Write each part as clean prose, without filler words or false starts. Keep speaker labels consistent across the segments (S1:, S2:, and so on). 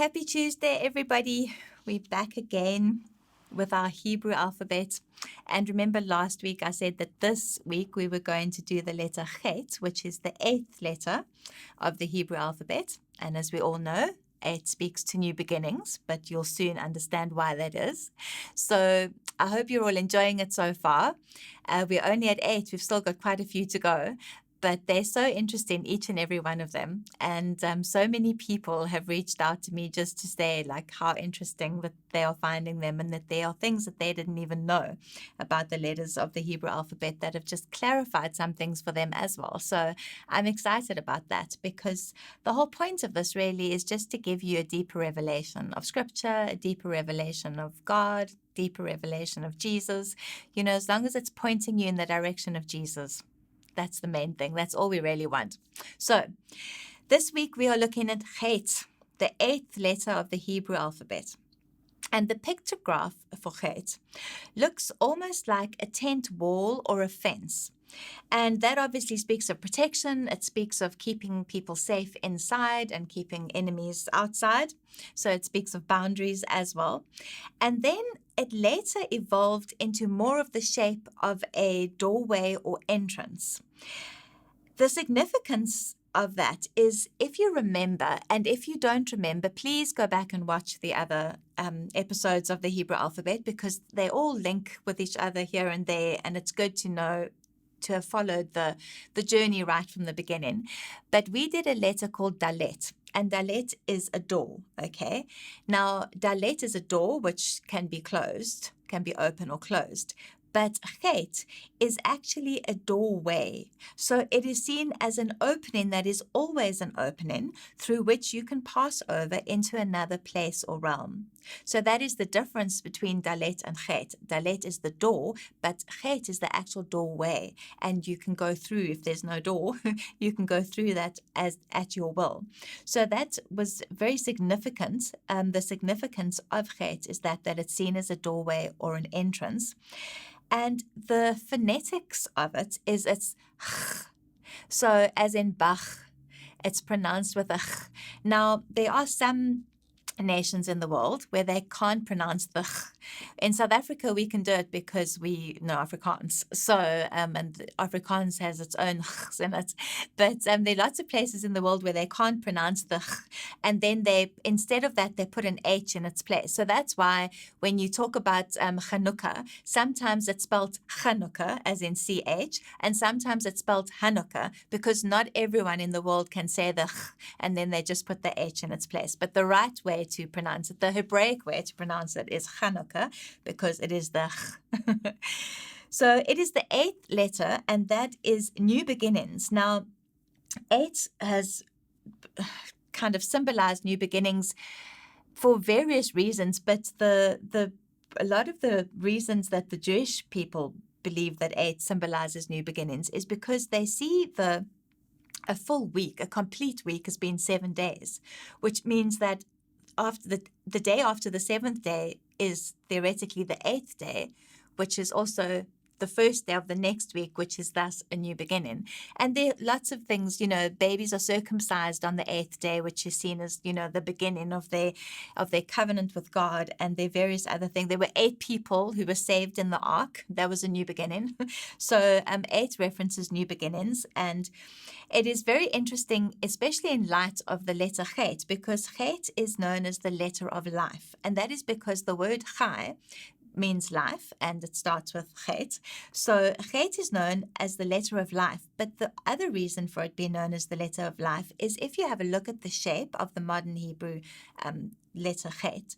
S1: Happy Tuesday, everybody. We're back again with our Hebrew alphabet. And remember last week I said that this week we were going to do the letter Chet, which is the 8th letter of the Hebrew alphabet. And as we all know, 8 speaks to new beginnings, but you'll soon understand why that is. So I hope you're all enjoying it so far. We're only at 8. We've still got quite a few to go. But they're so interesting, each and every one of them. And so many people have reached out to me just to say like how interesting that they are finding them, and that there are things that they didn't even know about the letters of the Hebrew alphabet that have just clarified some things for them as well. So I'm excited about that, because the whole point of this really is just to give you a deeper revelation of Scripture, a deeper revelation of God, deeper revelation of Jesus, as long as it's pointing you in the direction of Jesus. That's the main thing. That's all we really want. So this week we are looking at Chet, the 8th letter of the Hebrew alphabet. And the pictograph for Chet looks almost like a tent wall or a fence. And that obviously speaks of protection. It speaks of keeping people safe inside and keeping enemies outside. So it speaks of boundaries as well. And then it later evolved into more of the shape of a doorway or entrance. The significance of that is, if you remember, and if you don't remember, please go back and watch the other episodes of the Hebrew alphabet, because they all link with each other here and there, and it's good to know, to have followed the journey right from the beginning. But we did a letter called Dalet, and Dalet is a door, okay? Now, Dalet is a door which can be closed, can be open or closed. But Chet is actually a doorway. So it is seen as an opening that is always an opening through which you can pass over into another place or realm. So that is the difference between Dalet and Chet. Dalet is the door, but Chet is the actual doorway. And you can go through, if there's no door, you can go through that as at your will. So that was very significant. The significance of Chet is that it's seen as a doorway or an entrance. And the phonetics of it is it's ch. So as in Bach, it's pronounced with a ch. Now, there are some nations in the world where they can't pronounce the ch. In South Africa, we can do it because we know Afrikaans. So, and Afrikaans has its own chs in it. But there are lots of places in the world where they can't pronounce the ch. And then instead of that, they put an H in its place. So that's why when you talk about Chanukah, sometimes it's spelled Chanukah, as in CH, and sometimes it's spelled Hanukkah, because not everyone in the world can say the ch, and then they just put the H in its place. But the right way to pronounce it, the Hebraic way to pronounce it, is Chanukah, because it is the ch. So it is the 8th letter, and that is new beginnings. Now, 8 has kind of symbolized new beginnings for various reasons, but a lot of the reasons that the Jewish people believe that 8 symbolizes new beginnings is because they see a full week, a complete week, has been 7 days, which means that after the day after the 7th day is theoretically the 8th day, which is also the first day of the next week, which is thus a new beginning. And there are lots of things, babies are circumcised on the 8th day, which is seen as, the beginning of their covenant with God, and there are various other things. There were 8 people who were saved in the ark. That was a new beginning. So 8 references new beginnings, and it is very interesting, especially in light of the letter Chet, because Chet is known as the letter of life. And that is because the word Chai means life, and it starts with Chet. So Chet is known as the letter of life. But the other reason for it being known as the letter of life is if you have a look at the shape of the modern Hebrew letter Chet,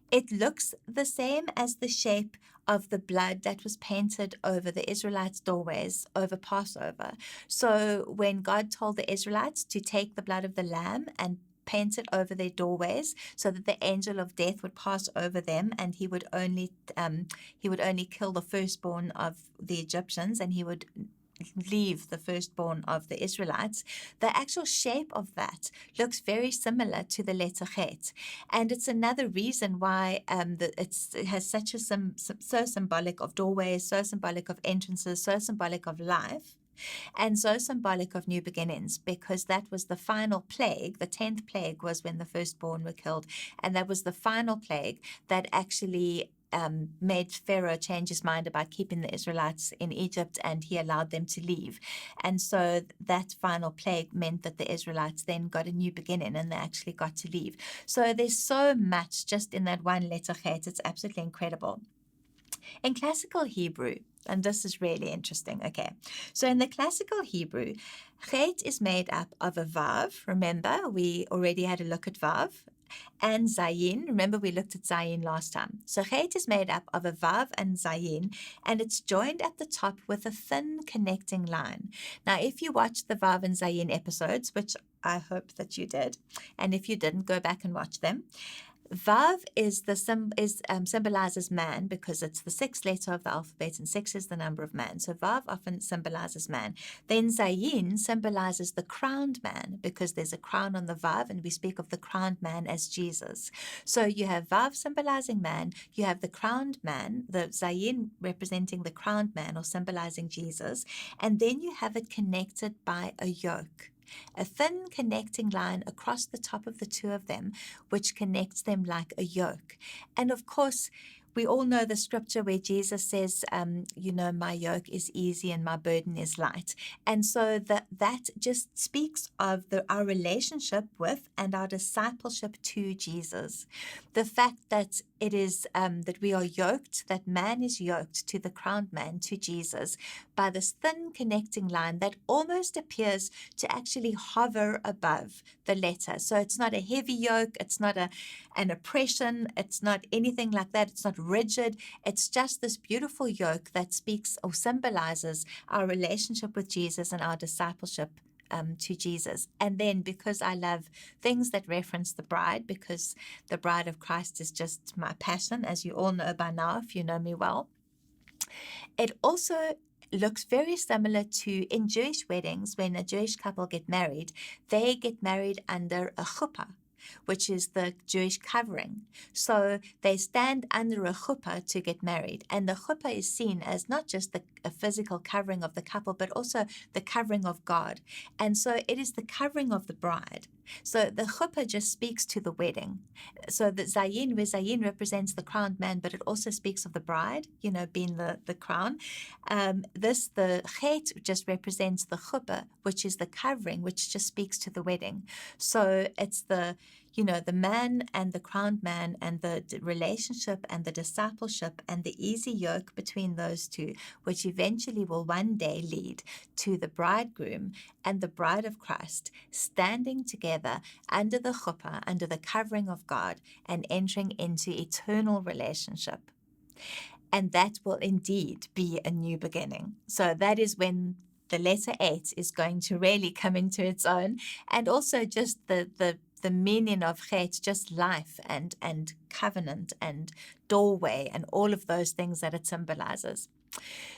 S1: it looks the same as the shape of the blood that was painted over the Israelites' doorways over Passover. So when God told the Israelites to take the blood of the lamb and paint it over their doorways so that the angel of death would pass over them, and he would only kill the firstborn of the Egyptians, and he would leave the firstborn of the Israelites. The actual shape of that looks very similar to the letter Chet, and it's another reason why it has such a so symbolic of doorways, so symbolic of entrances, so symbolic of life. And so symbolic of new beginnings, because that was the final plague. The 10th plague was when the firstborn were killed. And that was the final plague that actually made Pharaoh change his mind about keeping the Israelites in Egypt, and he allowed them to leave. And so that final plague meant that the Israelites then got a new beginning, and they actually got to leave. So there's so much just in that one letter Chet. It's absolutely incredible. In classical Hebrew, and this is really interesting, okay, so in the classical Hebrew, Chet is made up of a Vav. Remember, we already had a look at Vav. And Zayin. Remember, we looked at Zayin last time. So Chet is made up of a Vav and Zayin, and it's joined at the top with a thin connecting line. Now, if you watched the Vav and Zayin episodes, which I hope that you did, and if you didn't, go back and watch them. Vav symbolizes man, because it's the sixth letter of the alphabet, and 6 is the number of man. So Vav often symbolizes man. Then Zayin symbolizes the crowned man, because there's a crown on the Vav, and we speak of the crowned man as Jesus. So you have Vav symbolizing man, you have the crowned man, the Zayin representing the crowned man or symbolizing Jesus, and then you have it connected by a yoke. A thin connecting line across the top of the two of them, which connects them like a yoke. And of course, we all know the scripture where Jesus says, my yoke is easy and my burden is light. And so that just speaks of our relationship with and our discipleship to Jesus. The fact that it is that we are yoked, that man is yoked to the crowned man, to Jesus, by this thin connecting line that almost appears to actually hover above the letter. So it's not a heavy yoke, it's not an oppression, it's not anything like that, it's not rigid, it's just this beautiful yoke that speaks or symbolizes our relationship with Jesus and our discipleship to Jesus. And then, because I love things that reference the bride, because the bride of Christ is just my passion, as you all know by now, if you know me well, it also looks very similar to in Jewish weddings. When a Jewish couple get married, they get married under a chuppah, which is the Jewish covering. So they stand under a chuppah to get married. And the chuppah is seen as not just a physical covering of the couple, but also the covering of God. And so it is the covering of the bride. So the chuppah just speaks to the wedding. So the Zayin, where Zayin represents the crowned man, but it also speaks of the bride, being the crown. The Chet just represents the chuppah, which is the covering, which just speaks to the wedding. So it's the man and the crowned man, and the relationship and the discipleship and the easy yoke between those two, which eventually will one day lead to the bridegroom and the bride of Christ standing together under the chuppah, under the covering of God, and entering into eternal relationship. And that will indeed be a new beginning. So that is when the letter 8 is going to really come into its own, and also just the meaning of Chet, just life and covenant and doorway and all of those things that it symbolizes.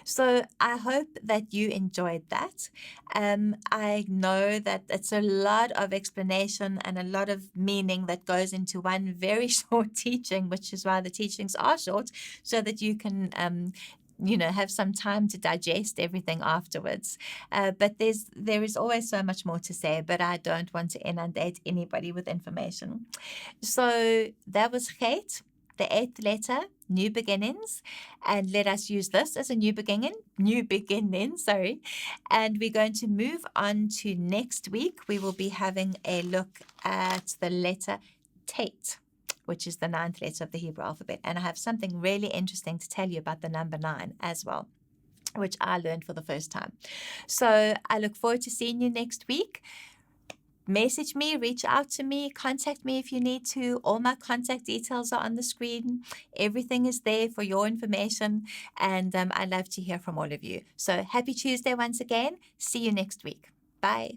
S1: So I hope that you enjoyed that. I know that it's a lot of explanation and a lot of meaning that goes into one very short teaching, which is why the teachings are short, so that you can have some time to digest everything afterwards. But there is always so much more to say, but I don't want to inundate anybody with information. So that was Chet, the 8th letter, new beginnings, and let us use this as a new beginning, and we're going to move on to next week. We will be having a look at the letter Tet, which is the 9th letter of the Hebrew alphabet. And I have something really interesting to tell you about the number 9 as well, which I learned for the first time. So I look forward to seeing you next week. Message me, reach out to me, contact me if you need to. All my contact details are on the screen. Everything is there for your information, and I love to hear from all of you. So happy Tuesday once again. See you next week. Bye.